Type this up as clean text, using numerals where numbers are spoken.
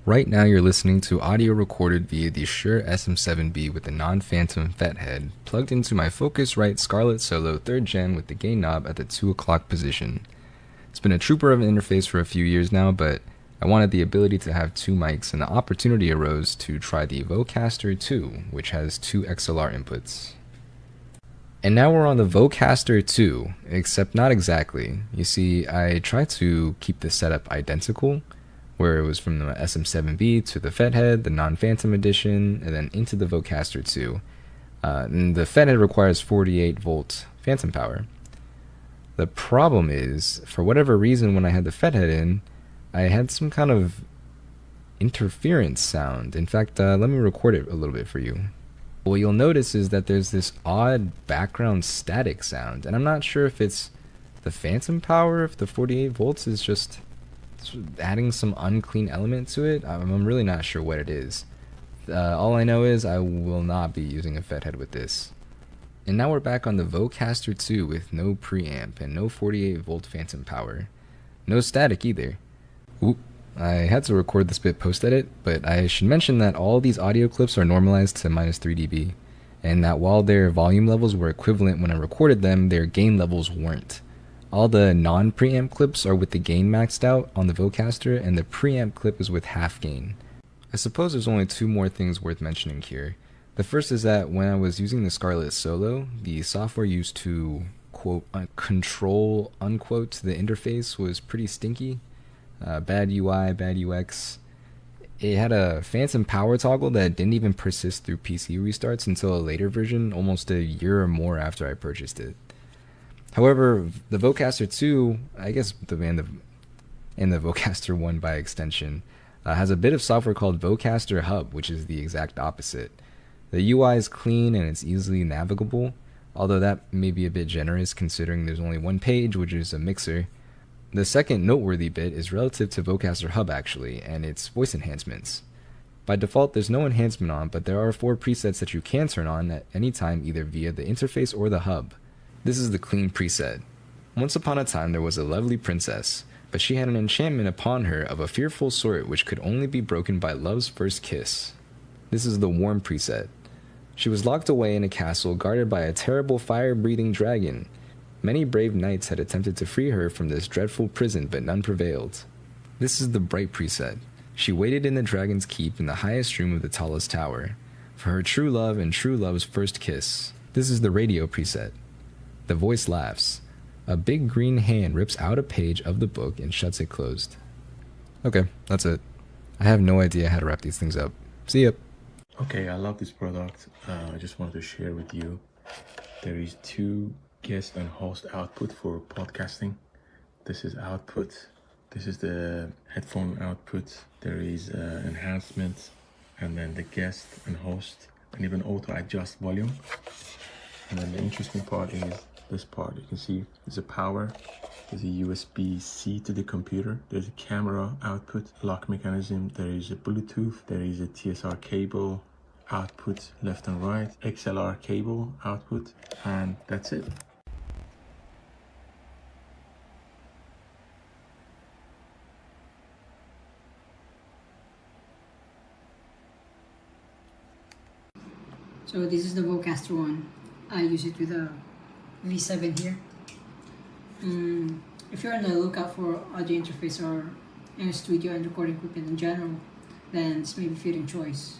Right now you're listening to audio recorded via the Shure SM7B with the non-phantom FET head, plugged into my Focusrite Scarlett Solo 3rd Gen with the gain knob at the 2 o'clock position. It's been a trooper of an interface for a few years now, but I wanted the ability to have 2 mics, and the opportunity arose to try the Vocaster 2, which has 2 XLR inputs. And now we're on the Vocaster 2, except not exactly. You see, I tried to keep the setup identical, where it was from the SM7B to the FET head, the non-phantom edition, and then into the Vocaster 2. And the FET head requires 48 volt phantom power. The problem is, for whatever reason, when I had the FET head in, I had some kind of interference sound. In fact, let me record it a little bit for you. What you'll notice is that there's this odd background static sound, and I'm not sure if it's the phantom power, if the 48 volts is just adding some unclean element to it. I'm really not sure what it is. All I know is I will not be using a FET head with this. And now we're back on the Vocaster 2 with no preamp and no 48 volt phantom power. No static either. Oop, I had to record this bit post-edit, but I should mention that all these audio clips are normalized to -3 dB, and that while their volume levels were equivalent when I recorded them, their gain levels weren't. All the non-preamp clips are with the gain maxed out on the Vocaster, and the preamp clip is with half gain. I suppose there's only 2 more things worth mentioning here. The first is that when I was using the Scarlett Solo, the software used to, quote, control, unquote, the interface was pretty stinky. Bad UI, bad UX. It had a phantom power toggle that didn't even persist through PC restarts until a later version, almost a year or more after I purchased it. However, the Vocaster 2, I guess and the Vocaster 1 by extension, has a bit of software called Vocaster Hub, which is the exact opposite. The UI is clean and it's easily navigable, although that may be a bit generous considering there's only one page, which is a mixer. The second noteworthy bit is relative to Vocaster Hub actually, and its voice enhancements. By default, there's no enhancement on, but there are 4 presets that you can turn on at any time either via the interface or the hub. This is the clean preset. Once upon a time there was a lovely princess, but she had an enchantment upon her of a fearful sort which could only be broken by love's first kiss. This is the warm preset. She was locked away in a castle guarded by a terrible fire-breathing dragon. Many brave knights had attempted to free her from this dreadful prison, but none prevailed. This is the bright preset. She waited in the dragon's keep in the highest room of the tallest tower, for her true love and true love's first kiss. This is the radio preset. The voice laughs. A big green hand rips out a page of the book and shuts it closed. Okay, that's it. I have no idea how to wrap these things up. See ya. Okay, I love this product. I just wanted to share with you. There is 2 guest and host output for podcasting. This is output. This is the headphone output. There is enhancement, and then the guest and host, and even auto adjust volume. And then the interesting part is this part. You can see there's a power, there's a USB-C to the computer, there's a camera output, lock mechanism, there is a Bluetooth, there is a TSR cable output left and right, XLR cable output, and that's it. So this is the Vocaster One. I use it with a V7 here. If you're on the lookout for audio interface or in a studio and recording equipment in general, then this may be a fitting choice.